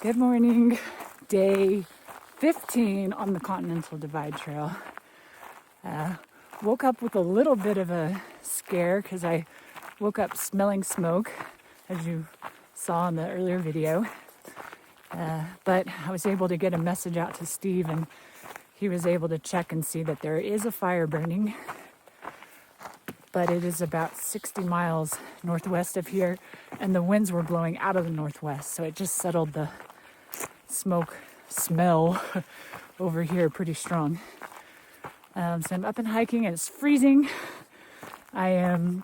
Good morning, day 15 on the Continental Divide Trail. Woke up with a little bit of a scare because I woke up smelling smoke, as you saw in the earlier video. But I was able to get a message out to Steve, and he was able to check and see that there is a fire burning, but it is about 60 miles northwest of here, and the winds were blowing out of the northwest, so it just settled the smoke smell over here pretty strong. So I'm up and hiking, and it's freezing. I am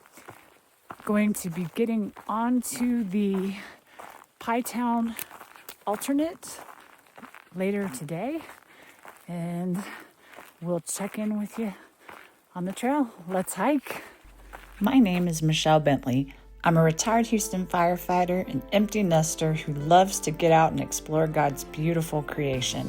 going to be getting onto the Pie Town alternate later today, and we'll check in with you on the trail. Let's hike. My name is Michelle Bentley. I'm a retired Houston firefighter and empty nester who loves to get out and explore God's beautiful creation.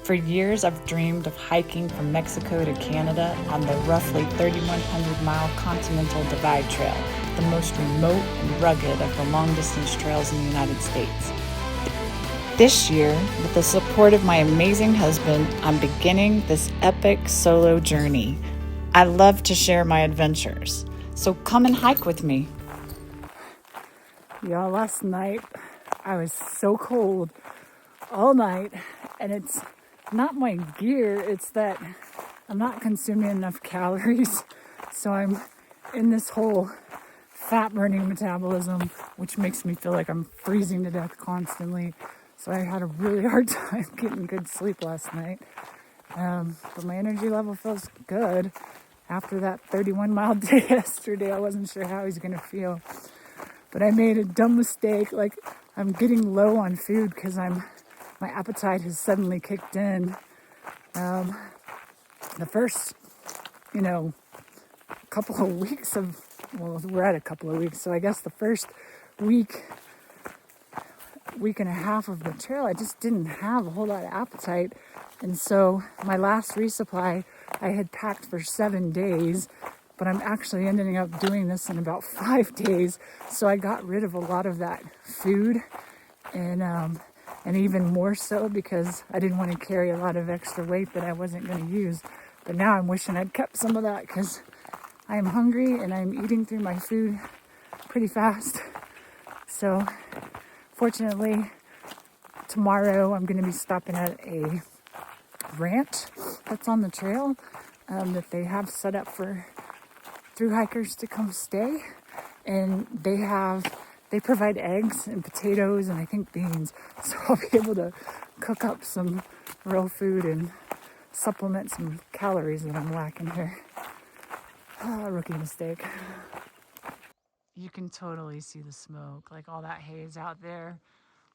For years, I've dreamed of hiking from Mexico to Canada on the roughly 3,100-mile Continental Divide Trail, the most remote and rugged of the long-distance trails in the United States. This year, with the support of my amazing husband, I'm beginning this epic solo journey. I love to share my adventures, so come and hike with me. Y'all, last night I was so cold all night, and it's not my gear, it's that I'm not consuming enough calories, so I'm in this whole fat burning metabolism, which makes me feel like I'm freezing to death constantly. So I had a really hard time getting good sleep last night, but my energy level feels good. After that 31-mile day yesterday, I wasn't sure how he's gonna feel. But I made a dumb mistake. Like, I'm getting low on food because my appetite has suddenly kicked in. The first, couple of weeks we're at a couple of weeks. So I guess the first week and a half of the trail, I just didn't have a whole lot of appetite. And so my last resupply, I had packed for 7 days, but I'm actually ending up doing this in about 5 days. So I got rid of a lot of that food, and even more so because I didn't want to carry a lot of extra weight that I wasn't going to use. But now I'm wishing I'd kept some of that because I'm hungry and I'm eating through my food pretty fast. So fortunately, tomorrow I'm going to be stopping at a ranch that's on the trail that they have set up for through hikers to come stay, and they provide eggs and potatoes and I think beans, so I'll be able to cook up some real food and supplement some calories that I'm lacking here. Rookie mistake. You can totally see the smoke, like all that haze out there.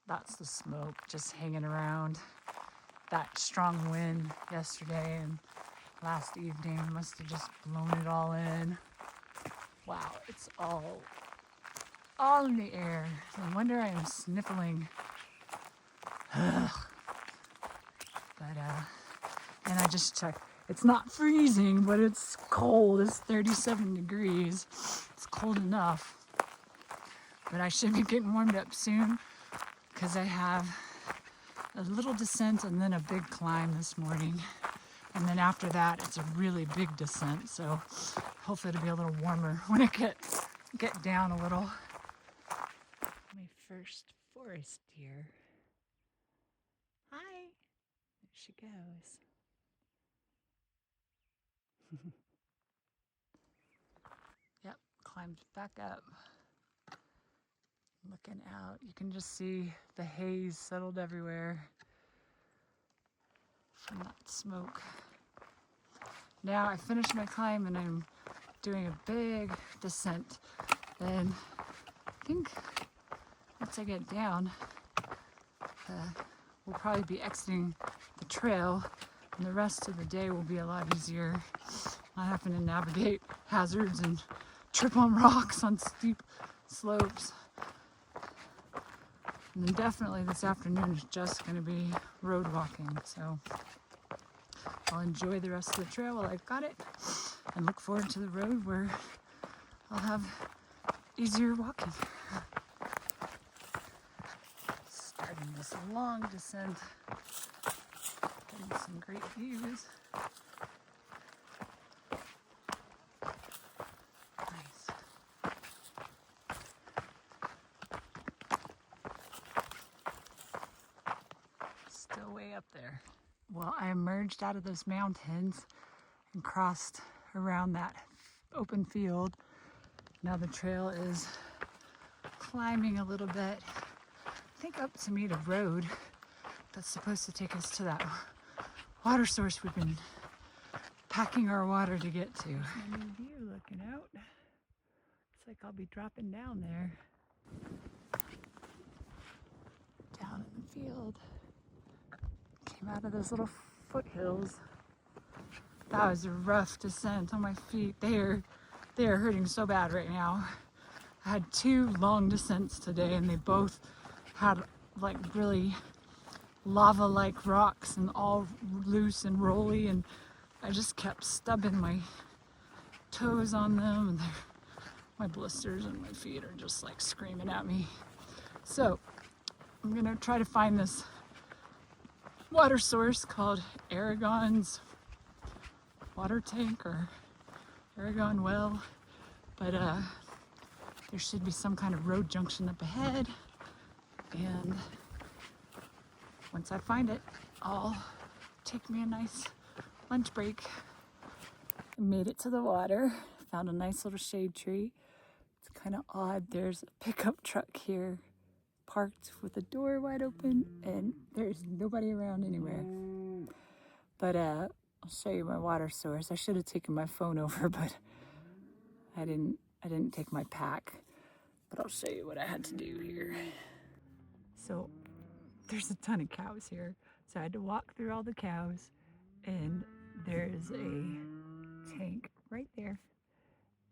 That's the smoke just hanging around. That strong wind yesterday and last evening must have just blown it all in. Wow, it's all in the air. No wonder I am sniffling. But, and I just checked. It's not freezing, but it's cold. It's 37 degrees. It's cold enough. But I should be getting warmed up soon because I have a little descent and then a big climb this morning. And then after that, it's a really big descent. So hopefully it'll be a little warmer when I get down a little. My first forest deer. Hi. There she goes. Yep, climbed back up. Looking out, you can just see the haze settled everywhere from that smoke. Now I finished my climb and I'm doing a big descent. And I think once I get down, we'll probably be exiting the trail, and the rest of the day will be a lot easier. Not having to navigate hazards and trip on rocks on steep slopes. And then definitely this afternoon is just going to be road walking, so I'll enjoy the rest of the trail while I've got it and look forward to the road where I'll have easier walking. Starting on this long descent. Getting some great views. Nice. Still way up there. Well, I emerged out of those mountains and crossed around that open field. Now the trail is climbing a little bit, I think up to meet a road that's supposed to take us to that water source we've been packing our water to get to. There's my new view looking out. Looks like I'll be dropping down there. Down in the field. Came out of those little foothills. That was a rough descent on my feet. They are hurting so bad right now. I had 2 long descents today and they both had like really lava-like rocks and all loose and rolly, and I just kept stubbing my toes on them, and my blisters and my feet are just like screaming at me. So I'm gonna try to find this water source called Aragon's water tank or Aragon well, but there should be some kind of road junction up ahead, and once I find it, I'll take me a nice lunch break. I made it to the water, found a nice little shade tree. It's kind of odd, there's a pickup truck here parked with the door wide open and there's nobody around anywhere. But I'll show you my water source. I should have taken my phone over, but I didn't take my pack. But I'll show you what I had to do here. So there's a ton of cows here. So I had to walk through all the cows, and there's a tank right there.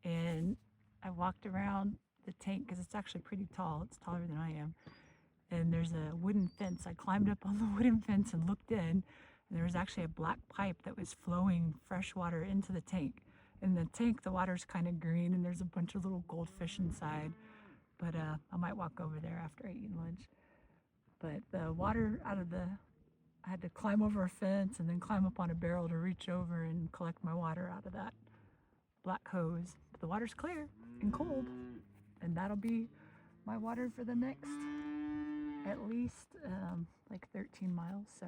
And I walked around the tank because it's actually pretty tall. It's taller than I am. And there's a wooden fence. I climbed up on the wooden fence and looked in, and there was actually a black pipe that was flowing fresh water into the tank. In the tank, the water's kind of green, and there's a bunch of little goldfish inside. But I might walk over there after I eat lunch. But the water I had to climb over a fence and then climb up on a barrel to reach over and collect my water out of that black hose. But the water's clear and cold, and that'll be my water for the next at least like 13 miles, so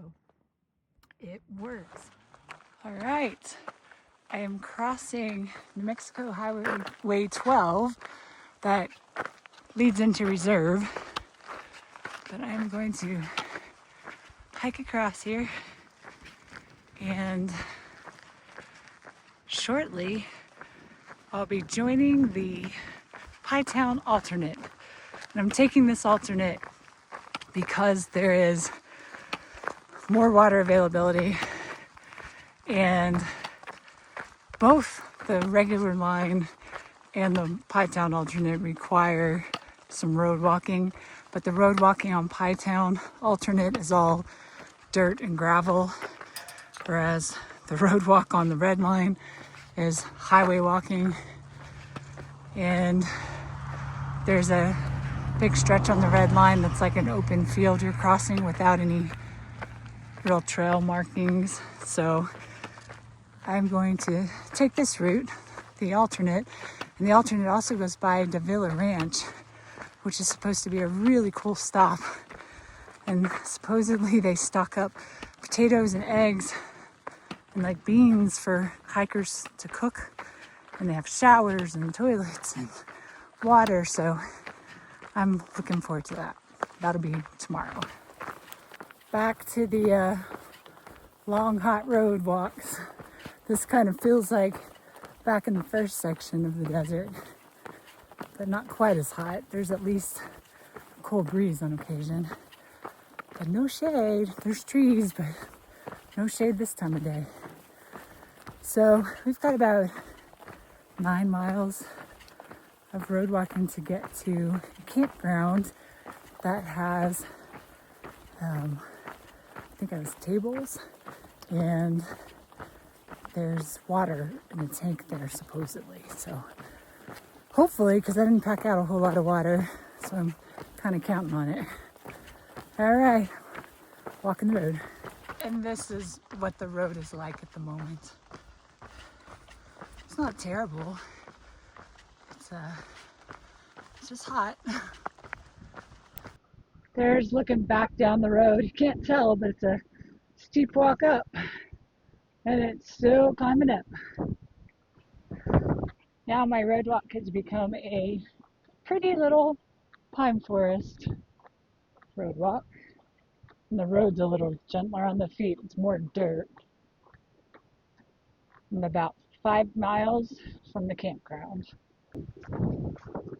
it works. All right, I am crossing New Mexico Highway 12 that leads into reserve, but I'm going to hike across here, and shortly I'll be joining the Pytown alternate. And I'm taking this alternate because there is more water availability, and both the regular line and the Pytown alternate require some road walking, but the road walking on Pytown alternate is all dirt and gravel, whereas the road walk on the red line is highway walking. And there's a big stretch on the red line that's like an open field you're crossing without any real trail markings. So I'm going to take this route, the alternate, and the alternate also goes by Davila Ranch, which is supposed to be a really cool stop. And supposedly they stock up potatoes and eggs and like beans for hikers to cook. And they have showers and toilets and water. So I'm looking forward to that. That'll be tomorrow. Back to the long hot road walks. This kind of feels like back in the first section of the desert, but not quite as hot. There's at least a cool breeze on occasion, but no shade. There's trees, but no shade this time of day. So we've got about 9 miles of road walking to get to a campground that has, I think it was tables, and there's water in a tank there supposedly. So hopefully, because I didn't pack out a whole lot of water, so I'm kind of counting on it. All right, walking the road. And this is what the road is like at the moment. It's not terrible. It's just hot. There's looking back down the road. You can't tell, but it's a steep walk up. And it's still climbing up. Now my road walk has become a pretty little pine forest road walk. And the road's a little gentler on the feet. It's more dirt. I'm about 5 miles from the campground.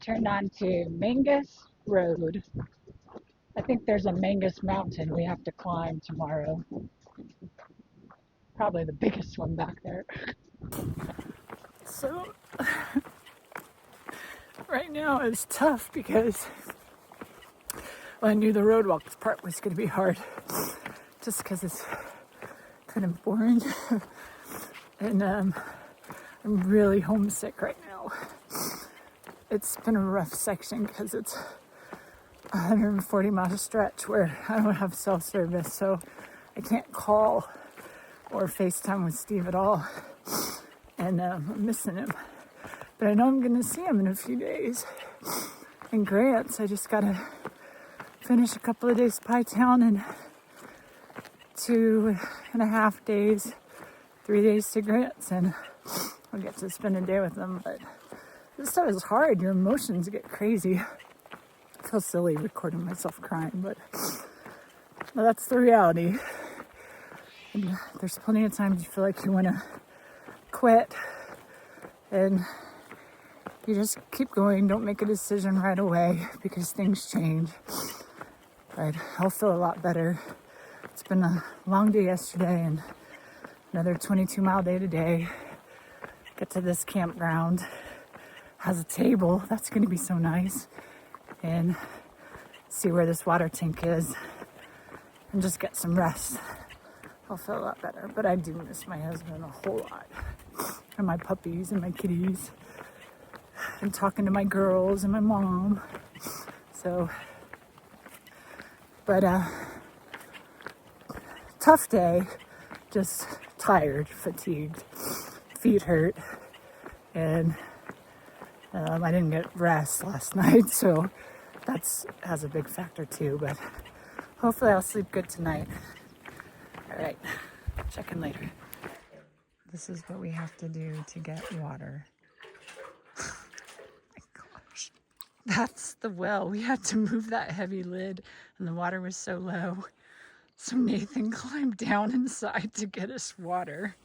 Turned on to Mangus Road. I think there's a Mangus Mountain we have to climb tomorrow. Probably the biggest one back there. So, right now it's tough because I knew the road walk part was going to be hard. Just because it's kind of boring. And I'm really homesick right now. It's been a rough section because it's 140 mile stretch where I don't have cell service, so I can't call or FaceTime with Steve at all. And I'm missing him. But I know I'm going to see him in a few days. In Grants, I just got to finish a couple of days Pie Town and 2.5 days, 3 days to Grants, and I'll get to spend a day with them. But this stuff is hard. Your emotions get crazy. I feel silly recording myself crying, but well, that's the reality. And there's plenty of times you feel like you want to quit, and you just keep going. Don't make a decision right away because things change. But I'll feel a lot better. It's been a long day yesterday and another 22-mile day today. Get to this campground. Has a table. That's going to be so nice. And see where this water tank is. And just get some rest. I'll feel a lot better. But I do miss my husband a whole lot. And my puppies and my kitties. And talking to my girls and my mom. So, but tough day. Just tired, fatigued, feet hurt, and I didn't get rest last night, so has a big factor too, but hopefully I'll sleep good tonight. All right, check in later. This is what we have to do to get water. My gosh, that's the well. We had to move that heavy lid, and the water was so low. So Nathan climbed down inside to get us water.